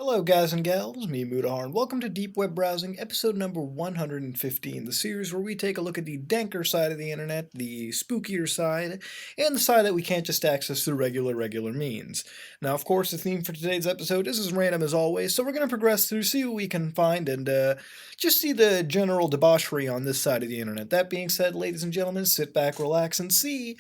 Hello guys and gals, me Mudahar, and welcome to Deep Web Browsing, episode number 115, the series where we take a look at the danker side of the internet, the spookier side, and the side that we can't just access through regular means. Now, of course, the theme for today's episode is as random as always, so we're going to progress through, see what we can find, and just see the general debauchery on this side of the internet. That being said, ladies and gentlemen, sit back, relax, and see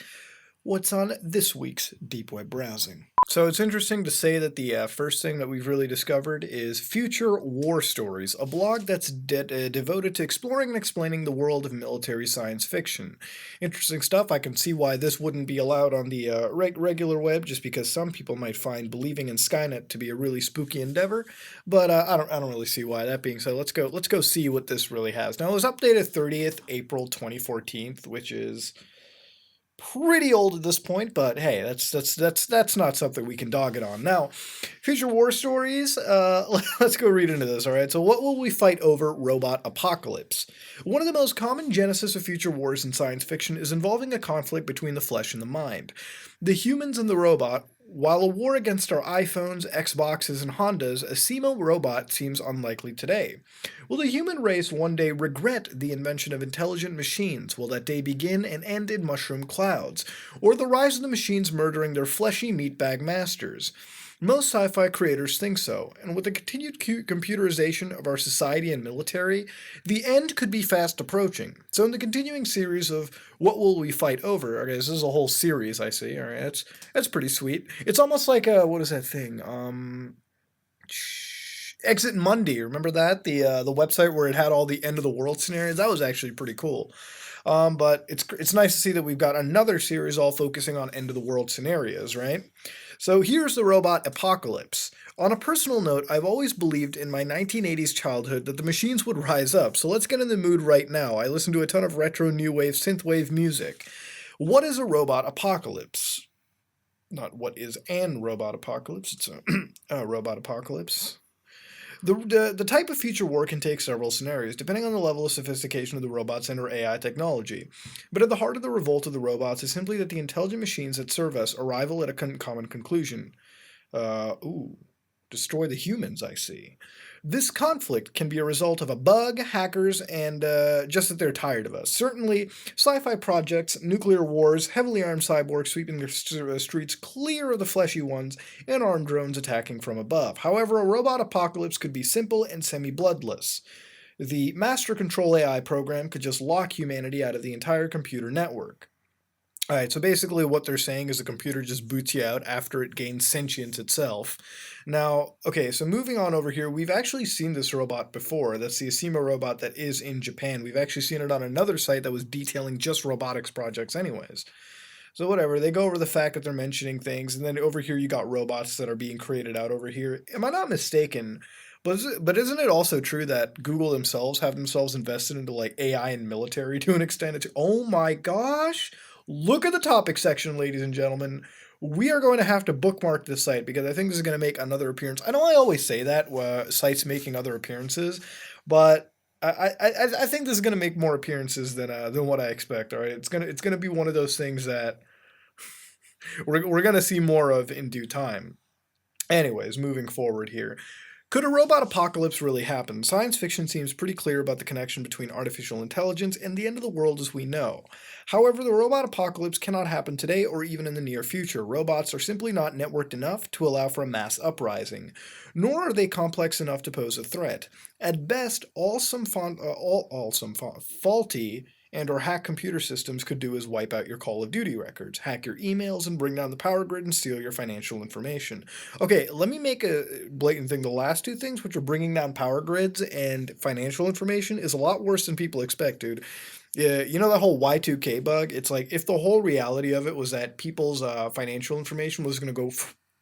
what's on this week's Deep Web Browsing. So it's interesting to say that the first thing that we've really discovered is Future War Stories, a blog that's devoted to exploring and explaining the world of military science fiction. Interesting stuff. I can see why this wouldn't be allowed on the regular web, just because some people might find believing in Skynet to be a really spooky endeavor. But I don't really see why. That being said, let's go see what this really has. Now it was updated 30th April 2014, which is pretty old at this point, but hey, that's not something we can dog it on. Now, future war stories, let's go read into this, alright? So what will we fight over? Robot apocalypse. One of the most common genesis of future wars in science fiction is involving a conflict between the flesh and the mind. The humans and the robot. While a war against our iPhones, Xboxes, and Hondas, a SEMO robot seems unlikely today. Will the human race one day regret the invention of intelligent machines? Will that day begin and end in mushroom clouds? Or the rise of the machines murdering their fleshy meatbag masters? Most sci-fi creators think so, and with the continued computerization of our society and military, the end could be fast approaching. So in the continuing series of What Will We Fight Over, okay, this is a whole series, I see, alright, that's pretty sweet. It's almost like, what is that thing, Exit Monday, remember that? The website where it had all the end of the world scenarios? That was actually pretty cool. But it's nice to see that we've got another series all focusing on end of the world scenarios, right? So here's the robot apocalypse. On a personal note, I've always believed in my 1980s childhood that the machines would rise up, so let's get in the mood right now. I listen to a ton of retro new wave synthwave music. What is a robot apocalypse? Not what is an robot apocalypse, it's a robot apocalypse. The type of future war can take several scenarios, depending on the level of sophistication of the robots and or AI technology. But at the heart of the revolt of the robots is simply that the intelligent machines that serve us arrival at a common conclusion. Destroy the humans, I see. This conflict can be a result of a bug, hackers, and just that they're tired of us. Certainly, sci-fi projects, nuclear wars, heavily armed cyborgs sweeping their streets clear of the fleshy ones, and armed drones attacking from above. However, a robot apocalypse could be simple and semi-bloodless. The Master Control AI program could just lock humanity out of the entire computer network. Alright, so basically what they're saying is the computer just boots you out after it gains sentience itself. Now, okay, so moving on over here, we've actually seen this robot before. That's the Asimo robot that is in Japan. We've actually seen it on another site that was detailing just robotics projects anyways. So whatever, they go over the fact that they're mentioning things, and then over here you got robots that are being created out over here. Am I not mistaken? But isn't it also true that Google themselves have themselves invested into like AI and military to an extent? Oh my gosh! Look at the topic section, ladies and gentlemen. We are going to have to bookmark this site because I think this is going to make another appearance. I know I always say that, sites making other appearances, but I think this is going to make more appearances than what I expect. All right, it's gonna be one of those things that we're gonna see more of in due time. Anyways, moving forward here. Could a robot apocalypse really happen? Science fiction seems pretty clear about the connection between artificial intelligence and the end of the world as we know. However, the robot apocalypse cannot happen today or even in the near future. Robots are simply not networked enough to allow for a mass uprising, nor are they complex enough to pose a threat. At best, all some faulty and or hack computer systems could do is wipe out your Call of Duty records, hack your emails, and bring down the power grid and steal your financial information. Okay, let me make a blatant thing. The last two things, which are bringing down power grids and financial information, is a lot worse than people expect, dude. Yeah, you know that whole Y2K bug? It's like if the whole reality of it was that people's financial information was going to go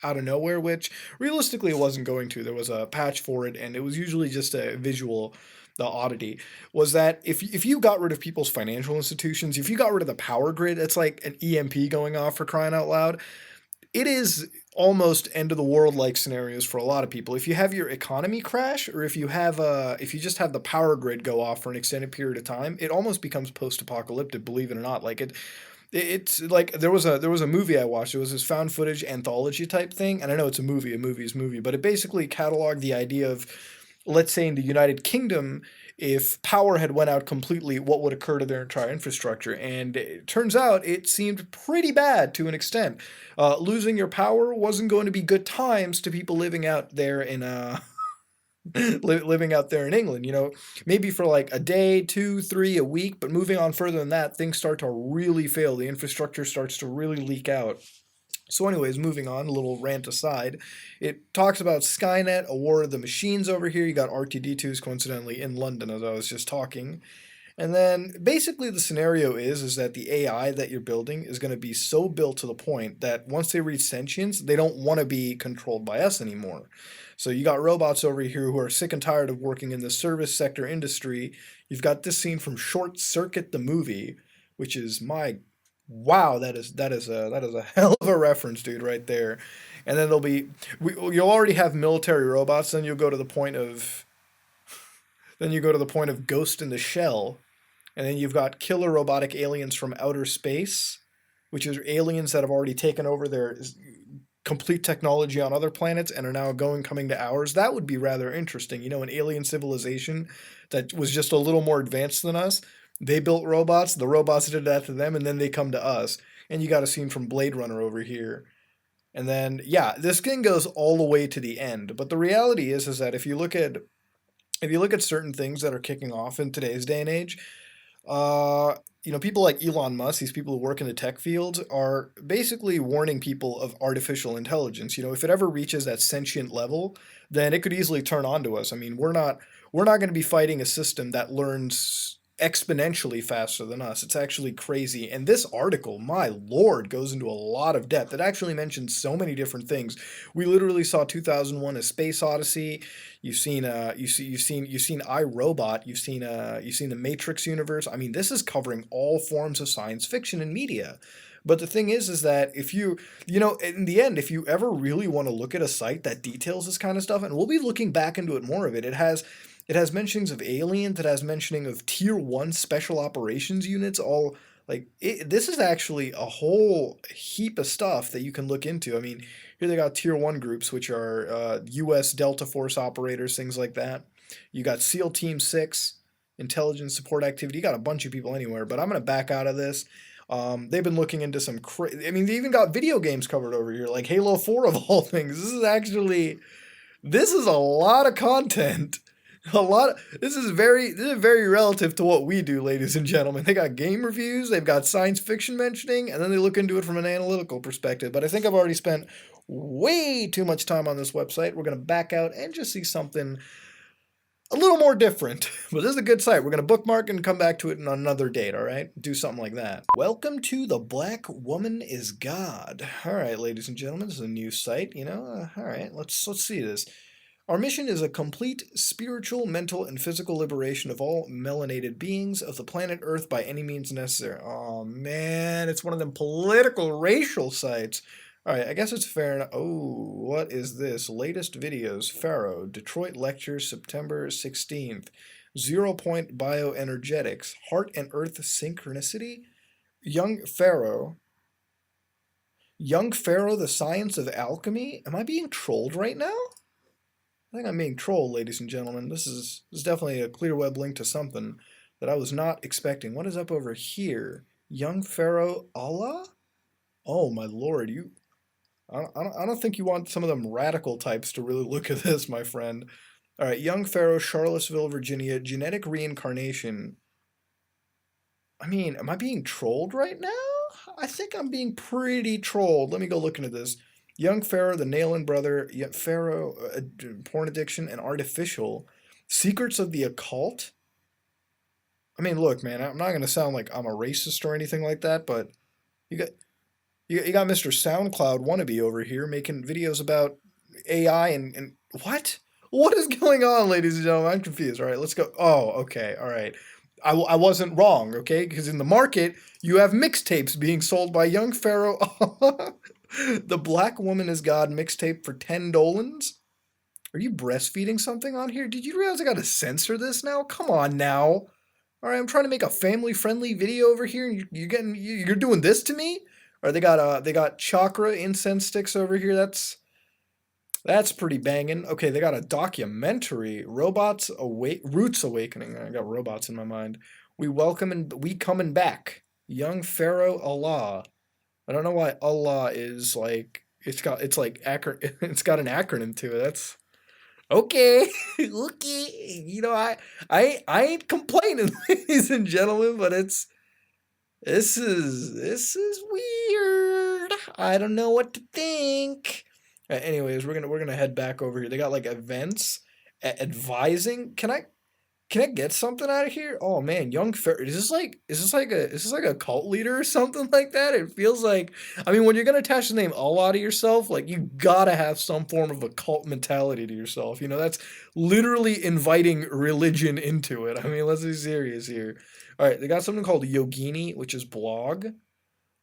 out of nowhere, which realistically it wasn't going to. There was a patch for it, and it was usually just a visual the oddity was that if you got rid of people's financial institutions, if you got rid of the power grid, it's like an EMP going off for crying out loud. It is almost end of the world like scenarios for a lot of people. If you have your economy crash, or if you just have the power grid go off for an extended period of time, it almost becomes post-apocalyptic, believe it or not. Like It's like there was a movie I watched. It was this found footage anthology type thing, and I know it's a movie, a movie's movie, but it basically cataloged the idea of, let's say in the United Kingdom, if power had went out completely, what would occur to their entire infrastructure? And it turns out it seemed pretty bad to an extent. Losing your power wasn't going to be good times to people living out there in living out there in England, maybe for like a day, two, three, a week, but moving on further than that, things start to really fail. The infrastructure starts to really leak out. So, anyways, moving on, a little rant aside, it talks about Skynet, a war of the machines over here. You got R2D2s coincidentally in London, as I was just talking. And then basically the scenario is that the AI that you're building is going to be so built to the point that once they reach sentience, they don't want to be controlled by us anymore. So you got robots over here who are sick and tired of working in the service sector industry. You've got this scene from Short Circuit the movie, which is my wow, that is a hell of a reference, dude, right there. And then you'll already have military robots, then you go to the point of Ghost in the Shell, and then you've got killer robotic aliens from outer space, which is aliens that have already taken over their complete technology on other planets and are now coming to ours. That would be rather interesting. An alien civilization that was just a little more advanced than us. They built robots, the robots did that to them, and then they come to us. And you got a scene from Blade Runner over here. And then, yeah, this thing goes all the way to the end. But the reality is that if you look at certain things that are kicking off in today's day and age, people like Elon Musk, these people who work in the tech fields, are basically warning people of artificial intelligence. If it ever reaches that sentient level, then it could easily turn on to us. I mean, we're not going to be fighting a system that learns exponentially faster than us. It's actually crazy. And this article, my lord, goes into a lot of depth. It actually mentions so many different things. We literally saw 2001: A Space Odyssey. You've seen iRobot. You've seen the Matrix universe. I mean, this is covering all forms of science fiction and media. But the thing is that if in the end, if you ever really want to look at a site that details this kind of stuff, and we'll be looking back into it more of it, it has mentionings of aliens, it has mentioning of tier 1 special operations units, all this is actually a whole heap of stuff that you can look into. I mean, here they got tier 1 groups, which are US Delta Force operators, things like that. You got SEAL Team 6, intelligence support activity. You got a bunch of people anywhere, but I'm going to back out of this. They've been looking into some I mean, they even got video games covered over here, like Halo 4 of all things. This is a lot of content. This is very relative to what we do, ladies and gentlemen. They got game reviews, they've got science fiction mentioning, and then they look into it from an analytical perspective. But I think I've already spent way too much time on this website. We're going to back out and just see something a little more different. But this is a good site. We're going to bookmark and come back to it on another date, all right? Do something like that. Welcome to The Black Woman is God. All right, ladies and gentlemen, this is a new site, all right, let's see this. Our mission is a complete spiritual, mental, and physical liberation of all melanated beings of the planet Earth by any means necessary. Oh man, it's one of them political, racial sites. All right, I guess it's fair enough. Oh, what is this? Latest videos. PHARAOH, Detroit Lectures, September 16th. 0 Point Bioenergetics, Heart and Earth Synchronicity. Young PHARAOH, the Science of Alchemy. Am I being trolled right now? I think I'm being trolled, ladies and gentlemen. This is definitely a clear web link to something that I was not expecting. What is up over here? Young PHARAOH Allah? Oh my lord, I don't think you want some of them radical types to really look at this, my friend. All right, Young PHARAOH, Charlottesville, Virginia, genetic reincarnation. I mean, am I being trolled right now? I think I'm being pretty trolled. Let me go look into this. Young PHARAOH, the Nayland brother, PHARAOH, porn addiction and artificial, secrets of the occult. I mean, look, man, I'm not gonna sound like I'm a racist or anything like that, but you got Mr. SoundCloud wannabe over here making videos about AI and what? What is going on, ladies and gentlemen? I'm confused. All right, let's go. Oh, okay, all right. I wasn't wrong, okay? Because in the market, you have mixtapes being sold by Young PHARAOH. The Black Woman is God mixtape for $10. Are you breastfeeding something on here? Did you realize I gotta censor this now? Come on now. All right, I'm trying to make a family-friendly video over here, and you're doing this to me. Or they got chakra incense sticks over here. That's pretty banging. Okay, they got a documentary, Roots Awakening. I got robots in my mind. We coming back. Young Pharaoh Allah. I don't know why Allah is like it's got an acronym to it. That's okay. Okay. I ain't complaining, ladies and gentlemen, but this is weird. I don't know what to think. Anyways, we're gonna head back over here. They got like events, advising. Can I get something out of here? Oh man, young Pharaoh. Is this like a cult leader or something like that? It feels like. I mean, when you're gonna attach the name Allah to yourself, like you gotta have some form of a cult mentality to yourself. That's literally inviting religion into it. I mean, let's be serious here. All right, they got something called Yogini, which is blog.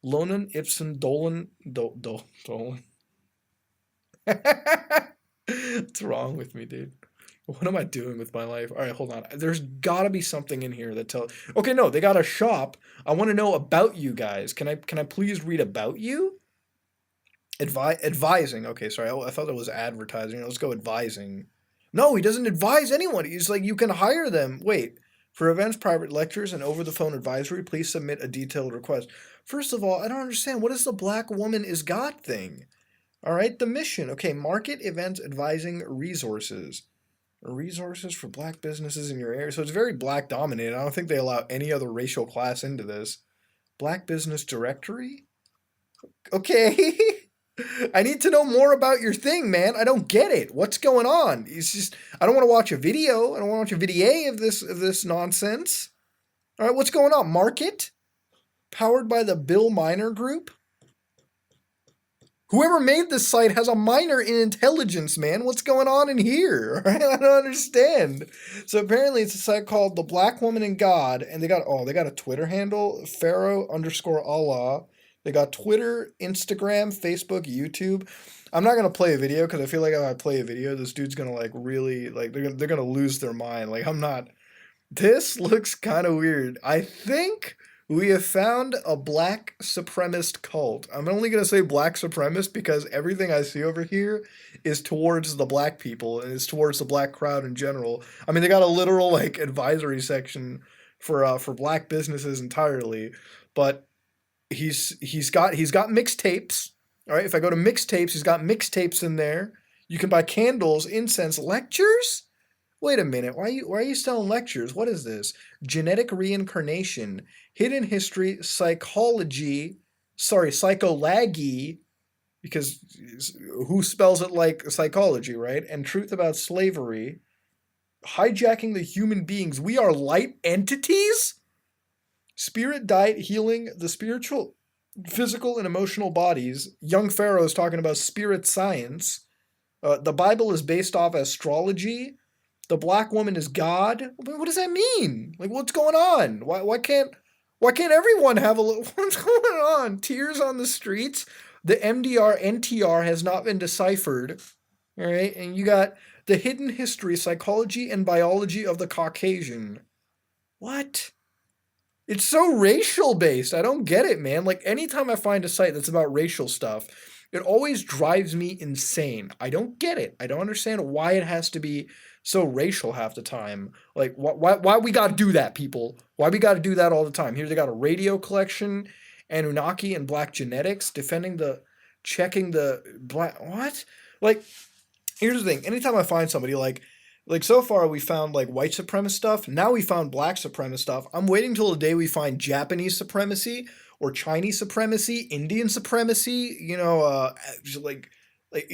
Lonan Ipsen Dolan Dolan. What's wrong with me, dude? What am I doing with my life? All right, hold on. There's got to be something in here that tells. Okay, no, they got a shop. I want to know about you guys. Can I please read about you? Advising. Okay, sorry. I thought that was advertising. Let's go advising. No, he doesn't advise anyone. He's like you can hire them. Wait. For events, private lectures, and over-the-phone advisory, please submit a detailed request. First of all, I don't understand. What is the black woman is God thing? All right, the mission. Okay, market events advising resources. Resources for black businesses in your area. So it's very black dominated. I don't think they allow any other racial class into this. Black business directory? Okay. I need to know more about your thing, man. I don't get it. What's going on? It's just I don't want to watch a video. I don't want to watch a video of this nonsense. All right, what's going on? Market? Powered by the Bill Miner Group? Whoever made this site has a minor in intelligence, man. What's going on in here? Right? I don't understand. So apparently it's a site called The Black Woman and God, and they got a Twitter handle, Pharaoh_Allah. They got Twitter, Instagram, Facebook, YouTube. I'm not gonna play a video because I feel like if I play a video, this dude's gonna like really like they're gonna lose their mind. Like I'm not. This looks kind of weird. I think we have found a black supremacist cult. I'm only going to say black supremacist because everything I see over here is towards the black people and is towards the black crowd in general. I mean, they got a literal like advisory section for black businesses entirely, but he's got mixtapes. All right, if I go to mixtapes, he's got mixtapes in there. You can buy candles, incense, lectures. Wait a minute. Why are you selling lectures? What is this? Genetic reincarnation, hidden history, psychology, psychology, because who spells it like psychology, right? And truth about slavery, hijacking the human beings. We are light entities? Spirit diet healing the spiritual, physical, and emotional bodies. Young Pharaoh is talking about spirit science. The Bible is based off astrology. The black woman is God. What does that mean? Like, what's going on? Why can't everyone have a little? What's going on? Tears on the streets. The MDR NTR has not been deciphered. All right, and you got the hidden history, psychology, and biology of the Caucasian. What? It's so racial based. I don't get it, man. Like anytime I find a site that's about racial stuff, it always drives me insane. I don't get it. I don't understand why it has to be so racial half the time. Like, why we got to do that, people? Why we got to do that all the time? Here they got a radio collection, Anunnaki and Black genetics, checking the black. What? Like, here's the thing. Anytime I find somebody like so far we found like white supremacist stuff. Now we found black supremacist stuff. I'm waiting till the day we find Japanese supremacy or Chinese supremacy, Indian supremacy. Like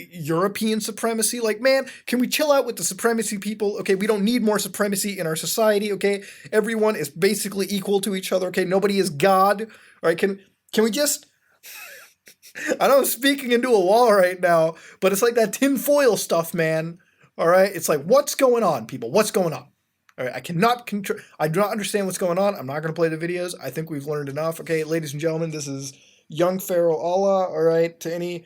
European supremacy. Like, man, can we chill out with the supremacy people? Okay, we don't need more supremacy in our society. Okay, everyone is basically equal to each other. Okay, nobody is God. All right, can we just? I know I'm speaking into a wall right now, but it's like that tinfoil stuff, man. All right, it's like, what's going on, people? What's going on? All right, I do not understand what's going on. I'm not going to play the videos. I think we've learned enough. Okay, ladies and gentlemen, this is young Pharaoh Allah. All right, to any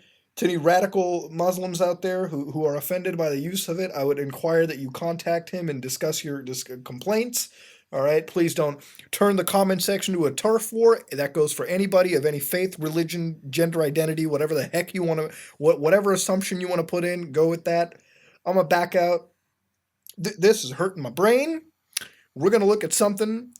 radical Muslims out there who are offended by the use of it, I would inquire that you contact him and discuss your complaints. All right, please don't turn the comment section to a turf war. That goes for anybody of any faith, religion, gender identity, whatever the heck you want to, whatever assumption you want to put in, go with that. I'm gonna back out. This is hurting my brain. We're gonna look at something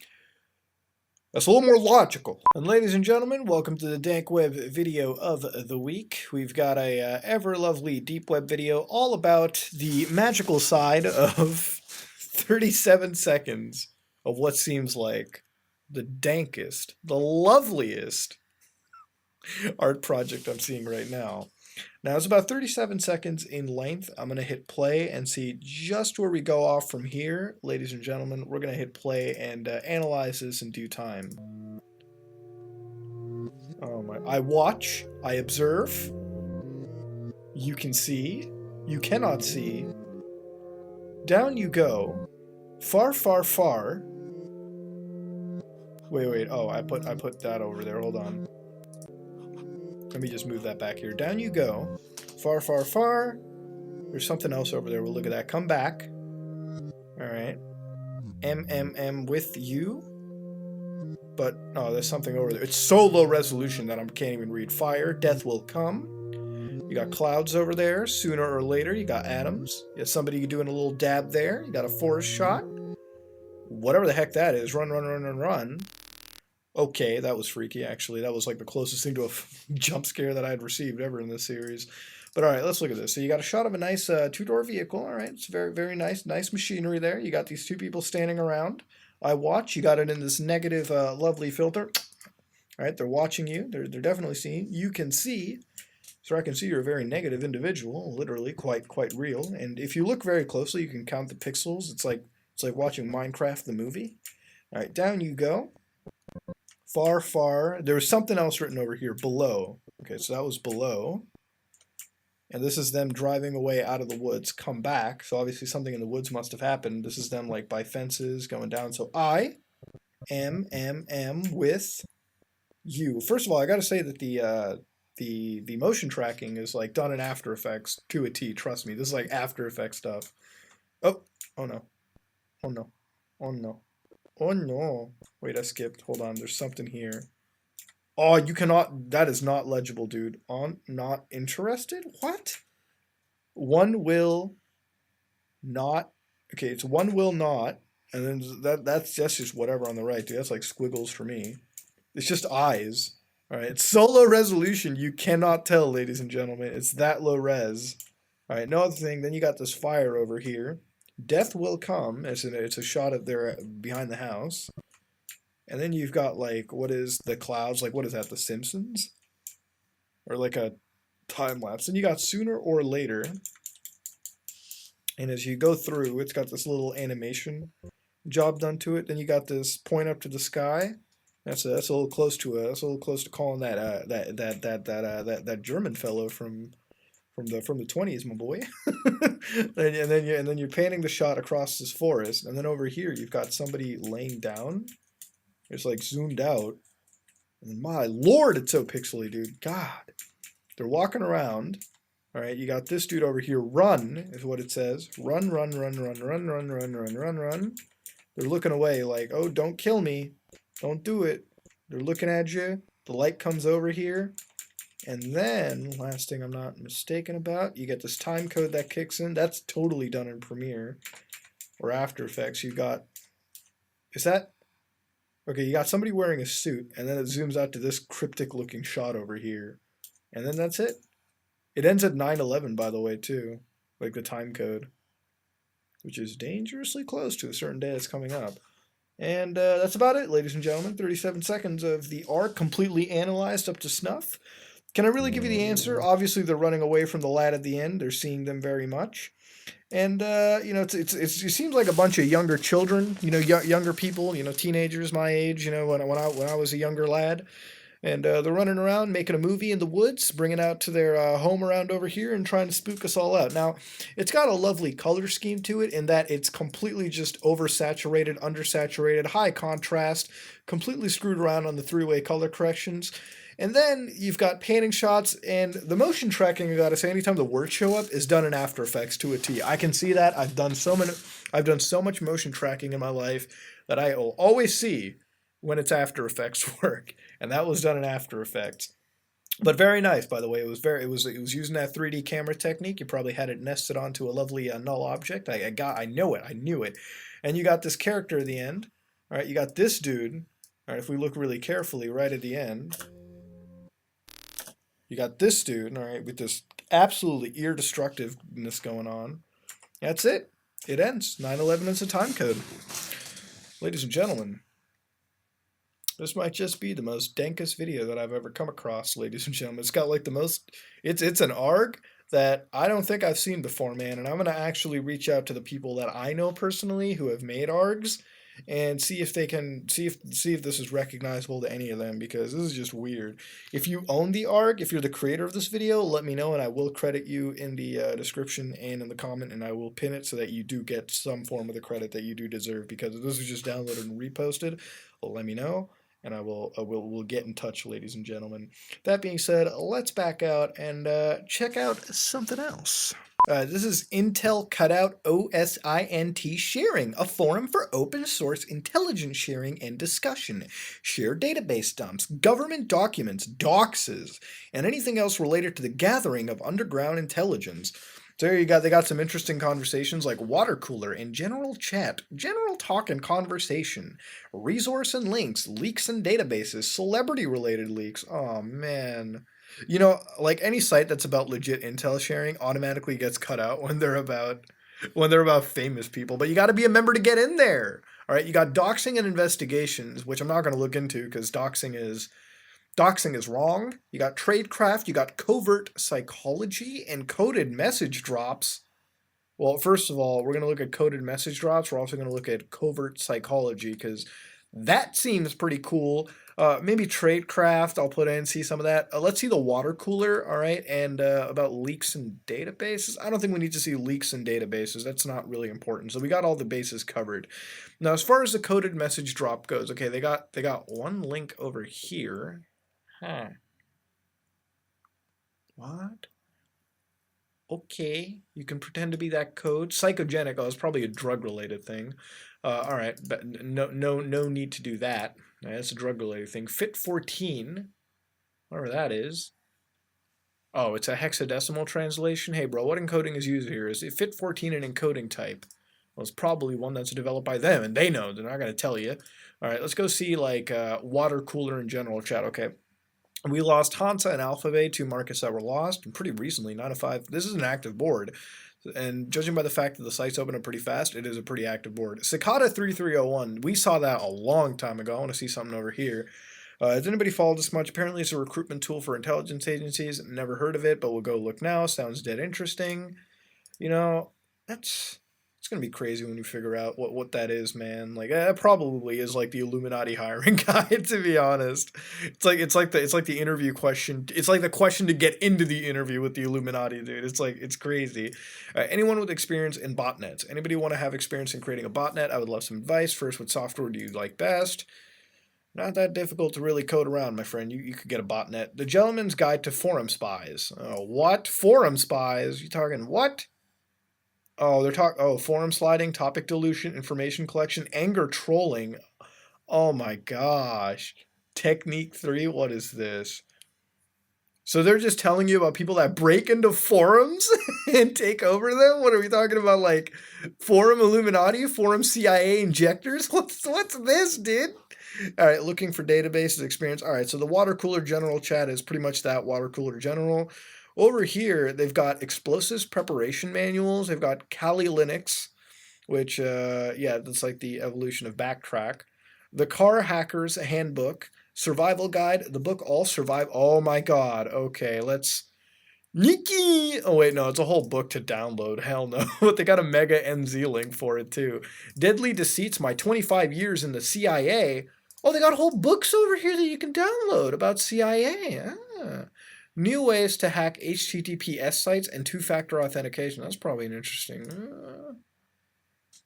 that's a little more logical. And ladies and gentlemen, welcome to the Dank Web video of the week. We've got a ever lovely deep web video all about the magical side of 37 seconds of what seems like the dankest, the loveliest art project I'm seeing right now. Now it's about 37 seconds in length. I'm going to hit play and see just where we go off from here. Ladies and gentlemen, we're going to hit play and analyze this in due time. Oh my! I watch, I observe. You can see, you cannot see. Down you go. Far, far, far. Wait. Oh, I put that over there. Hold on. Let me just move that back here. Down you go. Far, far, far. There's something else over there. We'll look at that. Come back. All right. with you. But, oh, there's something over there. It's so low resolution that I can't even read. Fire. Death will come. You got clouds over there. Sooner or later, you got atoms. You got somebody doing a little dab there. You got a forest shot. Whatever the heck that is. Run, run, run, run, run. Okay, that was freaky, actually. That was like the closest thing to a jump scare that I had received ever in this series. But all right, let's look at this. So you got a shot of a nice two-door vehicle. All right, it's very, very nice. Nice machinery there. You got these two people standing around. I watch. You got it in this negative, lovely filter. All right, they're watching you. They're definitely seeing. You can see. So I can see you're a very negative individual, literally, quite real. And if you look very closely, you can count the pixels. It's like watching Minecraft the movie. All right, down you go. Far, far. There was something else written over here, below. Okay, so that was below. And this is them driving away out of the woods, come back. So obviously something in the woods must have happened. This is them like by fences going down. So I am with you. First of all, I got to say that the motion tracking is like done in After Effects to a T. Trust me, this is like After Effects stuff. Oh no, oh no, oh no. Oh no. Wait, I skipped. Hold on. There's something here. Oh, you cannot. That is not legible, dude. Not interested? What? One will not. Okay, it's one will not. And then that's just whatever on the right, dude. That's like squiggles for me. It's just eyes. All right. It's so low resolution. You cannot tell, ladies and gentlemen. It's that low res. All right. No other thing. Then you got this fire over here. Death will come. It's a shot of there behind the house. And then you've got like, what is the clouds? Like, what is that? The Simpsons? Or like a time lapse. And you got sooner or later. And as you go through, it's got this little animation job done to it. Then you got this point up to the sky. That's a little close to calling that German fellow from the 20s, my boy. and then you're panning the shot across this forest, and then over here you've got somebody laying down. It's like zoomed out, and my lord, it's so pixely, dude. God, they're walking around. All right, you got this dude over here. Run is what it says. Run, run, run, run, run, run, run, run, run, run. They're looking away, like, oh, don't kill me, don't do it. They're looking at you. The light comes over here. And then, last thing I'm not mistaken about, you get this time code that kicks in. That's totally done in Premiere or After Effects. You got, is that, okay, you got somebody wearing a suit, and then it zooms out to this cryptic looking shot over here. And then that's it. It ends at 9:11, by the way, too, like the time code, which is dangerously close to a certain day that's coming up. And that's about it, ladies and gentlemen. 37 seconds of the art completely analyzed up to snuff. Can I really give you the answer? Obviously, they're running away from the lad at the end. They're seeing them very much. And, you know, it seems like a bunch of younger children, you know, younger people, you know, teenagers my age, you know, when I was a younger lad. And they're running around making a movie in the woods, bringing out to their home around over here and trying to spook us all out. Now, it's got a lovely color scheme to it in that it's completely just oversaturated, undersaturated, high contrast, completely screwed around on the three-way color corrections. And then you've got panning shots, and the motion tracking, I gotta say, anytime the words show up, is done in After Effects to a T. I can see that. I've done so much motion tracking in my life that I will always see when it's After Effects work, and that was done in After Effects. But very nice, by the way. It was using that 3D camera technique. You probably had it nested onto a lovely null object. I knew it. And you got this character at the end. All right, you got this dude. All right, if we look really carefully, right at the end, you got this dude. All right, with this absolutely ear destructiveness going on. That's it. It ends. 9/11 is a time code. Ladies and gentlemen, this might just be the most dankest video that I've ever come across, ladies and gentlemen. It's got like the most, it's an ARG that I don't think I've seen before, man. And I'm going to actually reach out to the people that I know personally who have made ARGs and see if they can, see if this is recognizable to any of them, because this is just weird. If you own the ARG, if you're the creator of this video, let me know and I will credit you in the description and in the comment, and I will pin it so that you do get some form of the credit that you do deserve, because if this is just downloaded and reposted, let me know. And we'll get in touch, ladies and gentlemen. That being said, let's back out and check out something else. This is Intel Cutout OSINT Sharing, a forum for open source intelligence sharing and discussion. Share database dumps, government documents, doxes, and anything else related to the gathering of underground intelligence. So there you got, they got some interesting conversations like water cooler and general chat, general talk and conversation, resource and links, leaks and databases, celebrity related leaks. Oh man. You know, like any site that's about legit intel sharing automatically gets cut out when they're about famous people, but you got to be a member to get in there. All right, you got doxing and investigations, which I'm not going to look into because doxing is wrong. You got tradecraft, you got covert psychology, and coded message drops. Well, first of all, we're going to look at coded message drops. We're also going to look at covert psychology because that seems pretty cool. Maybe tradecraft, I'll put in, see some of that. Let's see the water cooler, all right, and about leaks and databases. I don't think we need to see leaks and databases. That's not really important. So we got all the bases covered. Now, as far as the coded message drop goes, okay, they got one link over here. Huh. What? Okay, you can pretend to be that code. Psychogenic, oh, it's probably a drug-related thing. All right, but no need to do that. That's a drug-related thing. Fit 14, whatever that is. Oh, it's a hexadecimal translation. Hey, bro, what encoding is used here? Is it Fit 14 an encoding type? Well, it's probably one that's developed by them, and they know. They're not going to tell you. All right, let's go see like water cooler in general chat. Okay. We lost Hansa and Alphabet, two markets that were lost, and pretty recently, 9 to 5. This is an active board, and judging by the fact that the site's open up pretty fast, it is a pretty active board. Cicada 3301, we saw that a long time ago. I want to see something over here. Has anybody followed this much? Apparently it's a recruitment tool for intelligence agencies. Never heard of it, but we'll go look now. Sounds dead interesting. You know, it's gonna be crazy when you figure out what that is, man. Like that probably is like the Illuminati hiring guide, to be honest. It's like the interview question. It's like the question to get into the interview with the Illuminati, dude. It's crazy. Anyone with experience in botnets? Anybody want to have experience in creating a botnet? I would love some advice. First, what software do you like best? Not that difficult to really code around, my friend. You could get a botnet. The Gentleman's Guide to Forum Spies. What? Forum spies? You talking what? Oh, they're talking. Oh, forum sliding, topic dilution, information collection, anger trolling. Oh my gosh. Technique 3, what is this? So they're just telling you about people that break into forums and take over them? What are we talking about? Like forum Illuminati, forum CIA injectors? What's this, dude? All right, looking for databases experience. All right, so the water cooler general chat is pretty much that, water cooler general. Over here, they've got explosives preparation manuals. They've got Kali Linux, which, yeah, that's like the evolution of Backtrack. The Car Hacker's Handbook, Survival Guide, the book All Survive. Oh my God. Okay, let's. WIKI! Oh wait, no, it's a whole book to download. Hell no. But they got a mega NZ link for it too. Deadly Deceits, My 25 Years in the CIA. Oh, they got whole books over here that you can download about CIA. Ah. New ways to hack HTTPS sites and two-factor authentication. That's probably an interesting.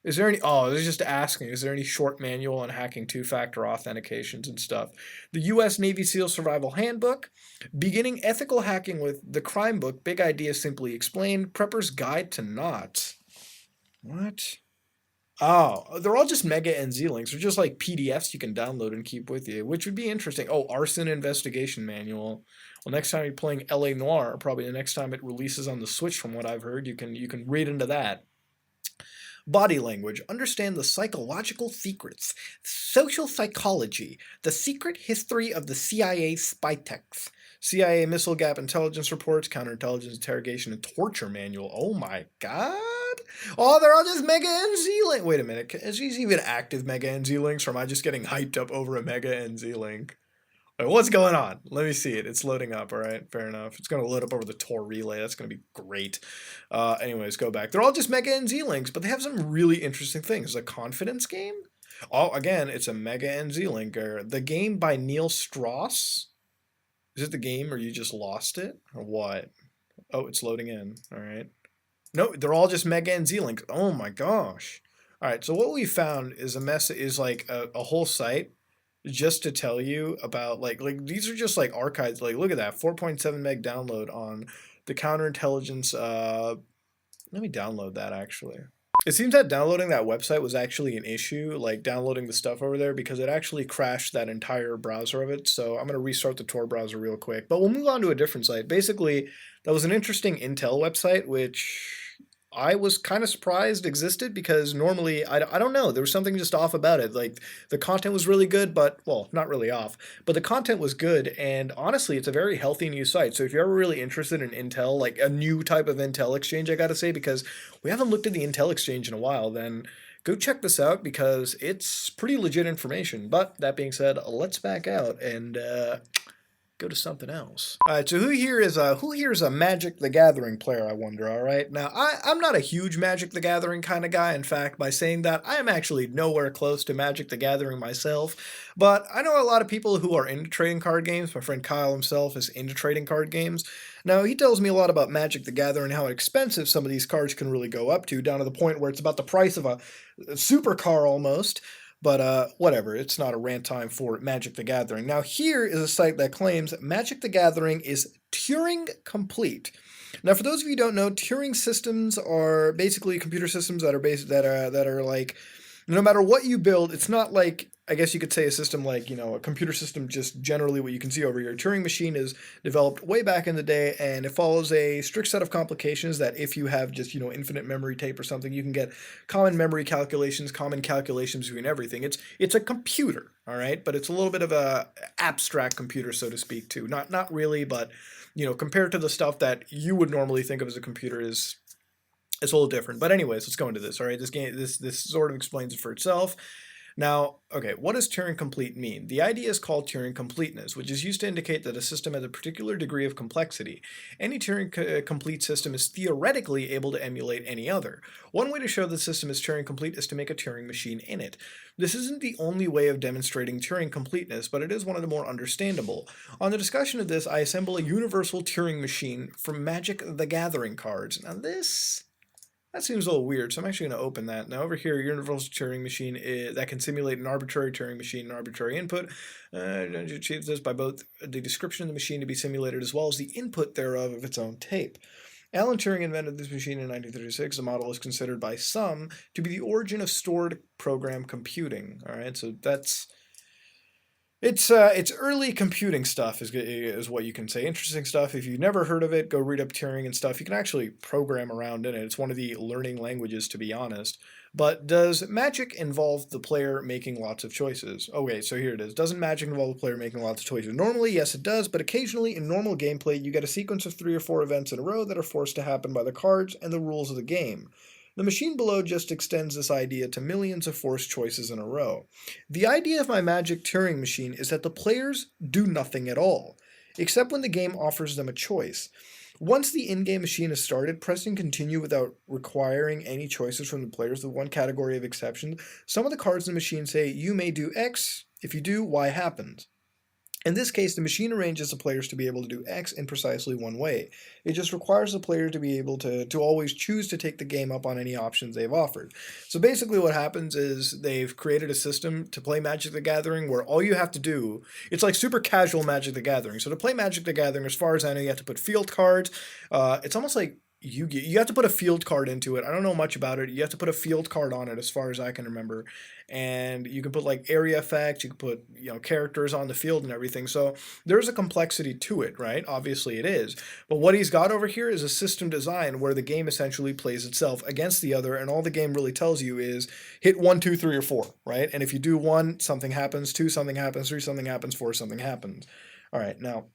Is there any? Oh, they're just asking. Is there any short manual on hacking two-factor authentications and stuff? The U.S. Navy SEAL Survival Handbook, beginning ethical hacking with the Crime Book. Big ideas simply explained. Prepper's Guide to Knots. What? Oh, they're all just mega NZ links. They're just like PDFs you can download and keep with you, which would be interesting. Oh, arson investigation manual. Well, next time you're playing LA Noire, probably the next time it releases on the Switch, from what I've heard, you can read into that. Body language. Understand the psychological secrets. Social psychology. The secret history of the CIA spy techs. CIA missile gap intelligence reports, counterintelligence interrogation, and torture manual. Oh my god. Oh, they're all just Mega NZ link. Wait a minute. Is these even active Mega NZ links, or am I just getting hyped up over a Mega NZ link? Wait, what's going on? Let me see it. It's loading up. All right, fair enough. It's going to load up over the Tor relay. That's going to be great. Anyways, go back. They're all just Mega NZ links, but they have some really interesting things. A confidence game? Oh, again, it's a Mega NZ link. The game by Neil Strauss. Is it the game, or you just lost it, or what? Oh, it's loading in. All right. No, they're all just Mega NZ links. Oh my gosh. All right, so what we found is like a whole site just to tell you about like these are just like archives. Like, look at that, 4.7 meg download on the counterintelligence. Let me download that actually. It seems that downloading that website was actually an issue, like downloading the stuff over there, because it actually crashed that entire browser of it. So I'm going to restart the Tor browser real quick, but we'll move on to a different site. Basically, that was an interesting Intel website, which I was kind of surprised existed, because normally, I don't know, there was something just off about it. Like, the content was really good, but, well, not really off, but the content was good, and honestly, it's a very healthy new site. So if you're ever really interested in Intel, like a new type of Intel exchange, I gotta say, because we haven't looked at the Intel exchange in a while, then go check this out, because it's pretty legit information. But that being said, let's back out and go to something else. All right, so who here is a Magic the Gathering player, I wonder, all right? Now, I'm not a huge Magic the Gathering kind of guy. In fact, by saying that, I am actually nowhere close to Magic the Gathering myself, but I know a lot of people who are into trading card games. My friend Kyle himself is into trading card games. Now, he tells me a lot about Magic the Gathering, how expensive some of these cards can really go up to, down to the point where it's about the price of a supercar almost. But whatever, it's not a rant time for Magic the Gathering. Now, here is a site that claims Magic the Gathering is Turing-Complete. Now, for those of you who don't know, Turing systems are basically computer systems that are like, no matter what you build, it's not like, I guess you could say, a system like, a computer system, just generally what you can see over here. Turing machine is developed way back in the day, and it follows a strict set of complications that if you have just, infinite memory tape or something, you can get common memory calculations, common calculations between everything. It's a computer, all right? But it's a little bit of a abstract computer, so to speak, too. Not really, but, compared to the stuff that you would normally think of as a computer, it's a little different. But anyways, let's go into this, all right? This sort of explains it for itself. Now, okay, what does Turing-Complete mean? The idea is called Turing-Completeness, which is used to indicate that a system has a particular degree of complexity. Any Turing-Complete system is theoretically able to emulate any other. One way to show the system is Turing-Complete is to make a Turing machine in it. This isn't the only way of demonstrating Turing-Completeness, but it is one of the more understandable. On the discussion of this, I assemble a universal Turing machine from Magic the Gathering cards. Now that seems a little weird, so I'm actually going to open that. Now over here, universal Turing machine that can simulate an arbitrary Turing machine and arbitrary input. Achieves this by both the description of the machine to be simulated as well as the input thereof of its own tape. Alan Turing invented this machine in 1936. The model is considered by some to be the origin of stored program computing. All right, so that's... It's early computing stuff is what you can say. Interesting stuff. If you've never heard of it, go read up Turing and stuff. You can actually program around in it. It's one of the learning languages, to be honest. But does Magic involve the player making lots of choices? Okay, so here it is. Doesn't Magic involve the player making lots of choices? Normally, yes, it does, but occasionally in normal gameplay, you get a sequence of 3 or 4 events in a row that are forced to happen by the cards and the rules of the game. The machine below just extends this idea to millions of forced choices in a row. The idea of my Magic Turing machine is that the players do nothing at all, except when the game offers them a choice. Once the in-game machine is started, pressing continue without requiring any choices from the players with one category of exceptions. Some of the cards in the machine say you may do X, if you do, Y happens. In this case, the machine arranges the players to be able to do X in precisely one way. It just requires the player to be able to always choose to take the game up on any options they've offered. So basically what happens is they've created a system to play Magic the Gathering where all you have to do, it's like super casual Magic the Gathering. So to play Magic the Gathering, as far as I know, you have to put field cards. It's almost like you have to put a field card into it. I don't know much about it. You have to put a field card on it as far as I can remember. And you can put like area effects, you can put, characters on the field and everything. So there's a complexity to it, right? Obviously it is. But what he's got over here is a system design where the game essentially plays itself against the other, and all the game really tells you is hit 1, 2, 3, or 4, right? And if you do 1, something happens, 2, something happens, 3, something happens, 4, something happens. All right, now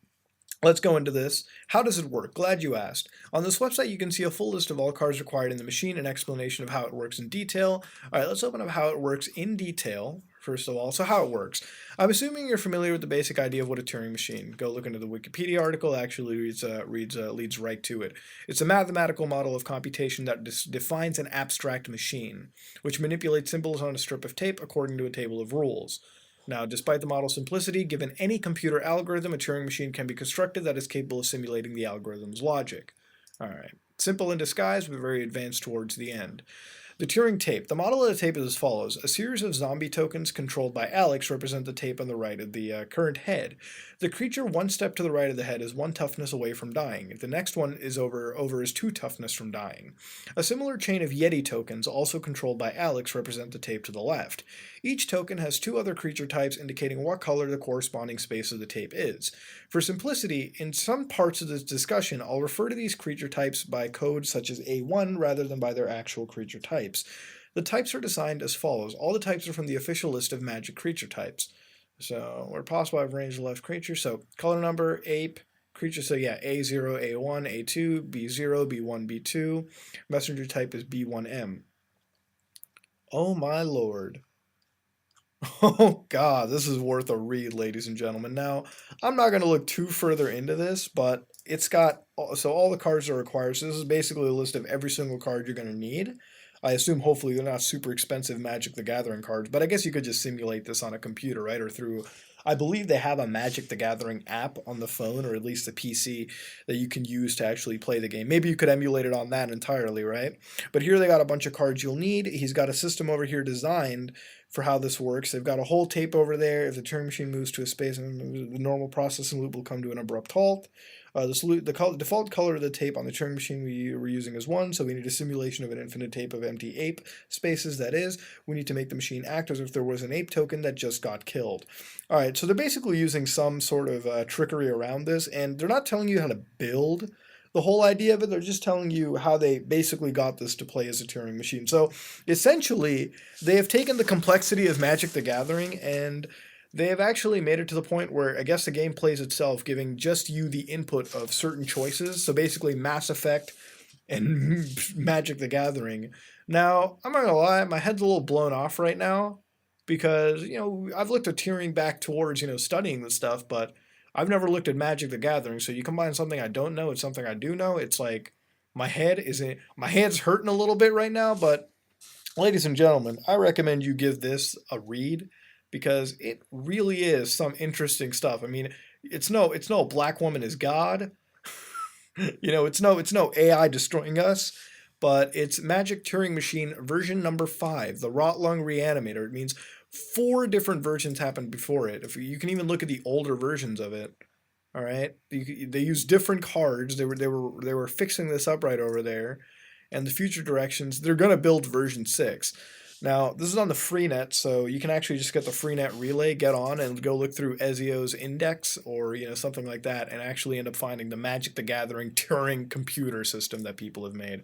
let's go into this. How does it work? Glad you asked. On this website, you can see a full list of all cards required in the machine, an explanation of how it works in detail. All right, let's open up how it works in detail, first of all. So how it works. I'm assuming you're familiar with the basic idea of what a Turing machine. Go look into the Wikipedia article. It actually leads right to it. It's a mathematical model of computation that defines an abstract machine, which manipulates symbols on a strip of tape according to a table of rules. Now, despite the model's simplicity, given any computer algorithm, a Turing machine can be constructed that is capable of simulating the algorithm's logic. All right. Simple in disguise, but very advanced towards the end. The Turing tape. The model of the tape is as follows. A series of zombie tokens controlled by Alex represent the tape on the right of the current head. The creature one step to the right of the head is 1 toughness away from dying. The next one is over is 2 toughness from dying. A similar chain of Yeti tokens, also controlled by Alex, represent the tape to the left. Each token has 2 other creature types indicating what color the corresponding space of the tape is. For simplicity, in some parts of this discussion, I'll refer to these creature types by codes such as A1 rather than by their actual creature types. The types are designed as follows. All the types are from the official list of magic creature types. So, where possible, I've arranged the left creature. So, color number, ape, creature, so yeah, A0, A1, A2, B0, B1, B2. Messenger type is B1M. Oh my lord. Oh god, this is worth a read, ladies and gentlemen. Now, I'm not going to look too further into this, but it's got, so all the cards are required. So this is basically a list of every single card you're going to need. I assume hopefully they're not super expensive Magic the Gathering cards, but I guess you could just simulate this on a computer, right? Or through, I believe they have a Magic the Gathering app on the phone, or at least a PC that you can use to actually play the game. Maybe you could emulate it on that entirely, right? But here they got a bunch of cards you'll need. He's got a system over here designed for how this works. They've got a whole tape over there. If the Turing machine moves to a space, the normal processing loop will come to an abrupt halt. The default color of the tape on the Turing machine we're using is 1, so we need a simulation of an infinite tape of empty ape spaces, that is. We need to make the machine act as if there was an ape token that just got killed. Alright, so they're basically using some sort of trickery around this, and they're not telling you how to build the whole idea of it. They're just telling you how they basically got this to play as a Turing machine. So essentially, they have taken the complexity of Magic the Gathering and they have actually made it to the point where I guess the game plays itself, giving just you the input of certain choices. So basically Mass Effect and Magic the Gathering. Now, I'm not gonna lie, my head's a little blown off right now because, I've looked at Turing back towards, studying this stuff, but I've never looked at Magic the Gathering. So you combine something I don't know with something I do know, it's like my head's hurting a little bit right now, but ladies and gentlemen, I recommend you give this a read because it really is some interesting stuff. I mean, it's no black woman is God. It's no AI destroying us, but it's Magic Turing Machine version number 5, the Rotlung Reanimator. It means 4 different versions happened before it. If you can even look at the older versions of it. All right, they use different cards. They were fixing this up right over there, and the future directions. They're gonna build version 6. Now, this is on the freenet, so you can actually just get the freenet relay, get on, and go look through Ezio's index or something like that, and actually end up finding the Magic the Gathering Turing computer system that people have made.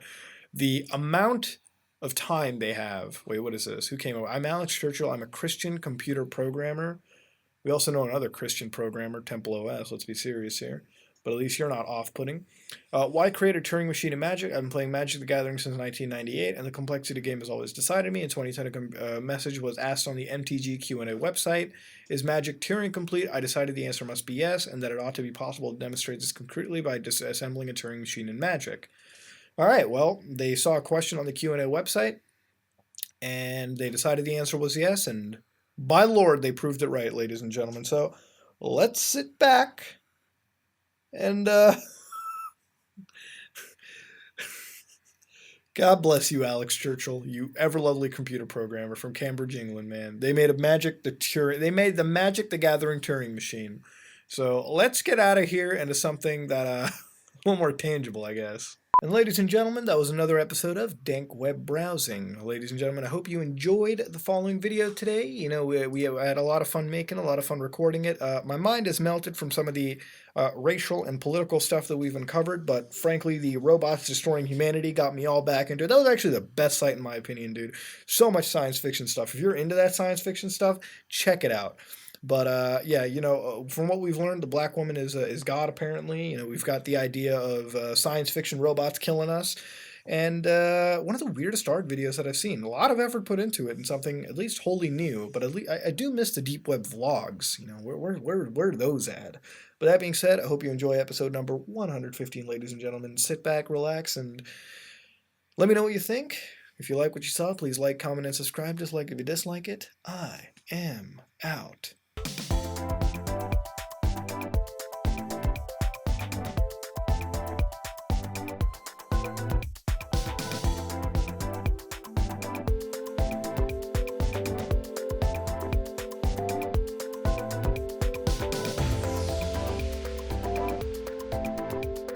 The amount of time they have. Wait, what is this? Who came over? I'm Alex Churchill. I'm a Christian computer programmer. We also know another Christian programmer, Temple OS. Let's be serious here. but at least you're not off-putting. Why create a Turing machine in Magic? I've been playing Magic the Gathering since 1998, and the complexity of the game has always decided me. In 2010, a message was asked on the MTG Q&A website, is Magic Turing-Complete? I decided the answer must be yes, and that it ought to be possible to demonstrate this concretely by disassembling a Turing machine in Magic. All right, well, they saw a question on the Q&A website, and they decided the answer was yes, and by Lord, they proved it right, ladies and gentlemen. So let's sit back and God bless you, Alex Churchill, you ever lovely computer programmer from Cambridge, England, man. They made they made the Magic the Gathering Turing machine. So let's get out of here into something that a little more tangible, I guess. And ladies and gentlemen, that was another episode of Dank Web Browsing. Ladies and gentlemen, I hope you enjoyed the following video today. You know, we had a lot of fun making, a lot of fun recording it. My mind has melted from some of the racial and political stuff that we've uncovered, but frankly, the robots destroying humanity got me all back into it. That was actually the best site in my opinion, dude. So much science fiction stuff. If you're into that science fiction stuff, check it out. But yeah, you know, from what we've learned, the black woman is God apparently. You know, we've got the idea of science fiction robots killing us, and one of the weirdest art videos that I've seen. A lot of effort put into it, and something at least wholly new. But at least I do miss the deep web vlogs. You know, where are those at? But that being said, I hope you enjoy episode number 115, ladies and gentlemen. Sit back, relax, and let me know what you think. If you like what you saw, please like, comment, and subscribe. Dislike if you dislike it. I am out.